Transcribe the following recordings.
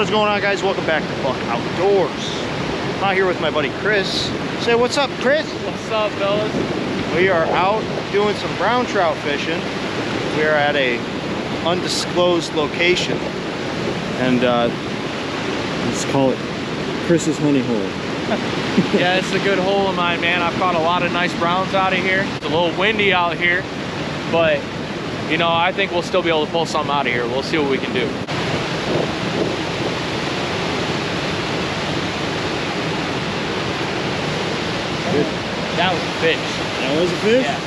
What is going on, guys? Welcome back to Buck Outdoors. I'm out here with my buddy Chris. Say what's up, Chris. What's up, fellas? We are out doing some brown trout fishing. We are at a undisclosed location, and let's call it Chris's honey hole. Yeah, it's a good hole of mine, man. I've caught a lot of nice browns out of here. It's a little windy out here, but you know, I think we'll still be able to pull something out of here. We'll see what we can do. Good. That was a fish. That was a fish? Yeah.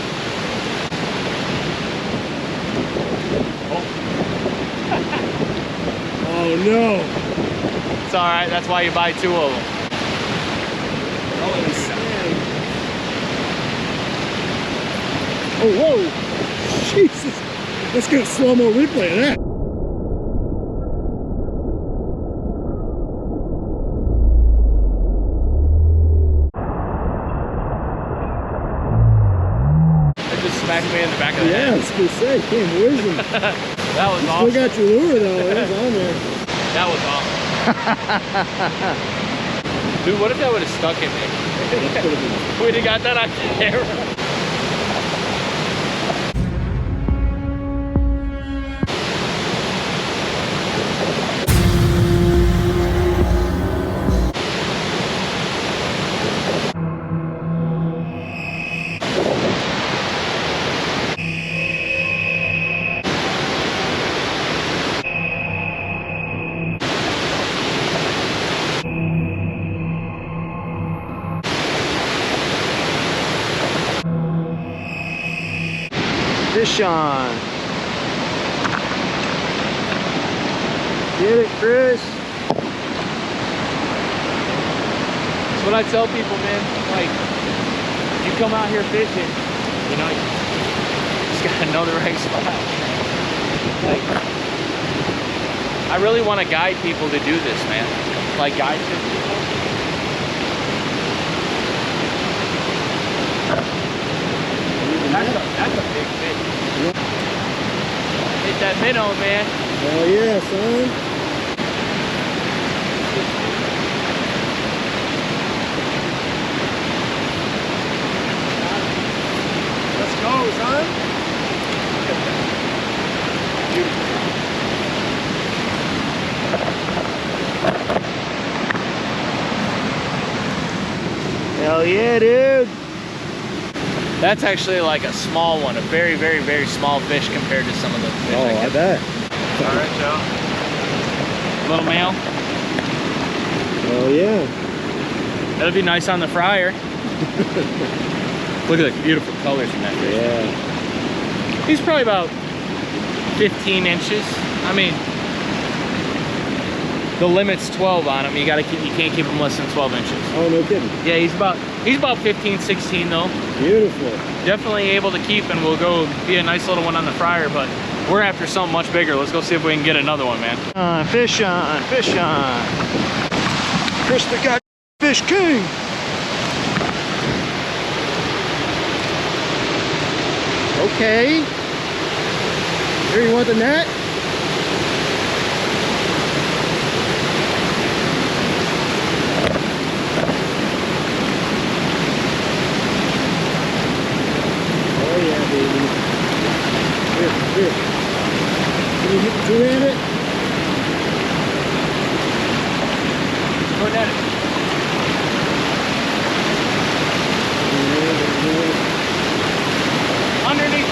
Oh no. It's all right. That's why you buy two of them. Oh, oh, whoa. Jesus. Let's get a slow-mo replay of that. It just smacked me in the back of the head. Yeah, I was going to say, came whizzing. That was awesome. Still got your lure though, it was on there. That was awesome. Dude, what if that would have stuck in me? We'd have got that on camera. fish on. Get it, Chris. That's what I tell people, man. Like, you come out here fishing, you know, you just gotta know the right spot. Like, I really want to guide people to do this, man. Like, guide fish people. That's a big fish. Yep. Hit that minnow, man. Hell yeah, son. Let's go, son. Hell yeah, dude. That's actually like a small one, a very, very, very small fish compared to some of the fish. Oh, I bet. All right, Joe. Little male. Oh yeah. That'll be nice on the fryer. Look at the beautiful colors in that fish. Yeah. He's probably about 15 inches. I mean, the limit's 12 on him. You can't keep him less than 12 inches. Oh, no kidding. Yeah, he's about 15, 16 though. Beautiful. Definitely able to keep, and we'll go be a nice little one on the fryer, but we're after something much bigger. Let's go see if we can get another one, man. Fish on, fish on. Chris the God Fish King. Okay. Here, you want the net? Here. Can you two-handed? Go net it. Underneath,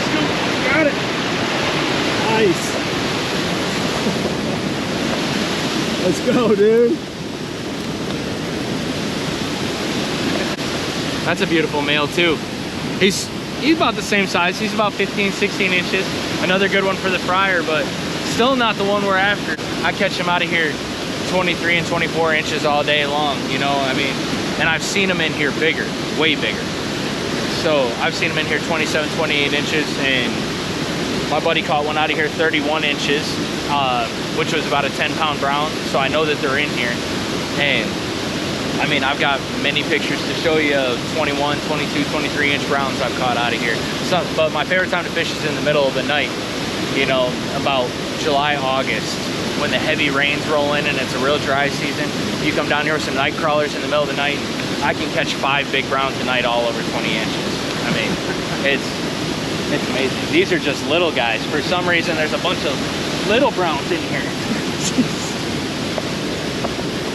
scoop. Got it. Nice. Let's go, dude. That's a beautiful male too. He's about the same size. He's about 15, 16 inches. Another good one for the fryer, but still not the one we're after. I catch him out of here 23 and 24 inches all day long, you know, I mean, and I've seen them in here bigger, way bigger. So I've seen them in here 27, 28 inches, and my buddy caught one out of here 31 inches, which was about a 10-pound brown. So I know that they're in here. And I mean, I've got many pictures to show you of 21, 22, 23 inch browns I've caught out of here. So, but my favorite time to fish is in the middle of the night, you know, about July, August. when the heavy rains roll in and it's a real dry season, you come down here with some night crawlers in the middle of the night, I can catch 5 big browns a night all over 20 inches. I mean, it's amazing. These are just little guys. For some reason, there's a bunch of little browns in here.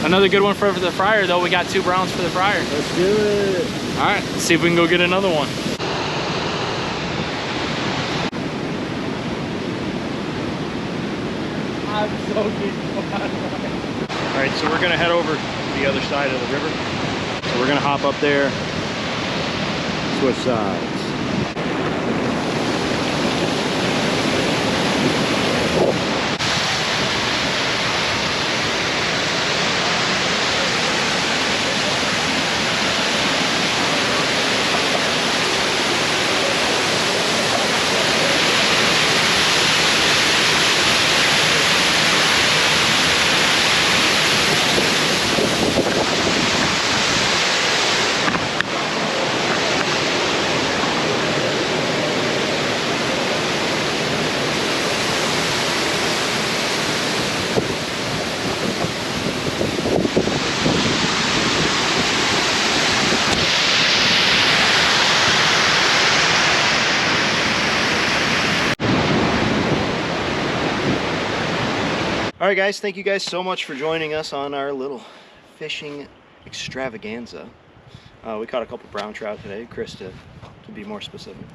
Another good one for the fryer, though. We got 2 browns for the fryer. Let's do it. All right, let's see if we can go get another one. I'm so good. All right, so we're gonna head over to the other side of the river. So we're gonna hop up there, switch sides. All right, guys, thank you guys so much for joining us on our little fishing extravaganza. We caught a couple brown trout today, Chris to be more specific.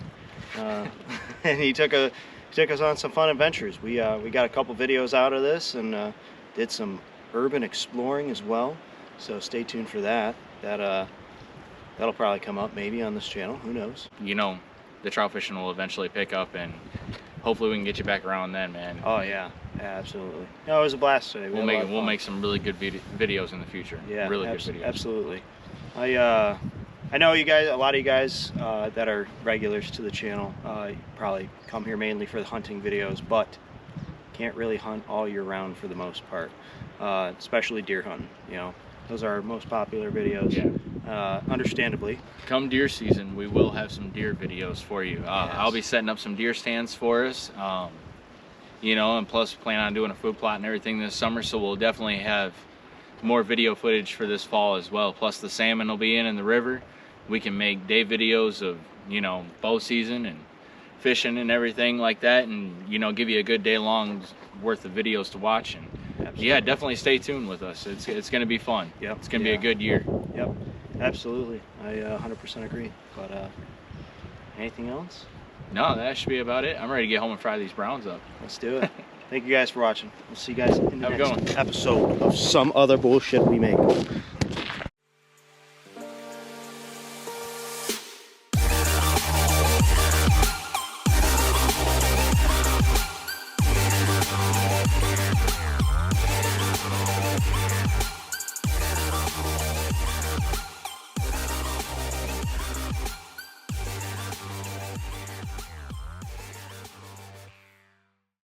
And he took us on some fun adventures. We got a couple videos out of this and did some urban exploring as well. So stay tuned for that. That'll probably come up maybe on this channel. Who knows? You know, the trout fishing will eventually pick up, and hopefully we can get you back around then, man. Oh yeah, absolutely. No, it was a blast today. We'll make some really good videos in the future. Yeah, really good videos. Absolutely. I know you guys, a lot of you guys that are regulars to the channel, probably come here mainly for the hunting videos, but can't really hunt all year round for the most part, especially deer hunting. You know, those are our most popular videos. Yeah. Understandably. Come deer season, we will have some deer videos for you. Yes. I'll be setting up some deer stands for us, you know, and plus plan on doing a food plot and everything this summer, so we'll definitely have more video footage for this fall as well. Plus the salmon will be in the river. We can make day videos of, you know, bow season and fishing and everything like that, and, you know, give you a good day long worth of videos to watch. And Absolutely. yeah, definitely stay tuned with us. It's going to be fun. Yep. It's going to be a good year. Yep. Absolutely. I 100% agree. But anything else? No, that should be about it. I'm ready to get home and fry these browns up. Let's do it. Thank you guys for watching. We'll see you guys in the Have a good next episode of Some Other Bullshit We Make.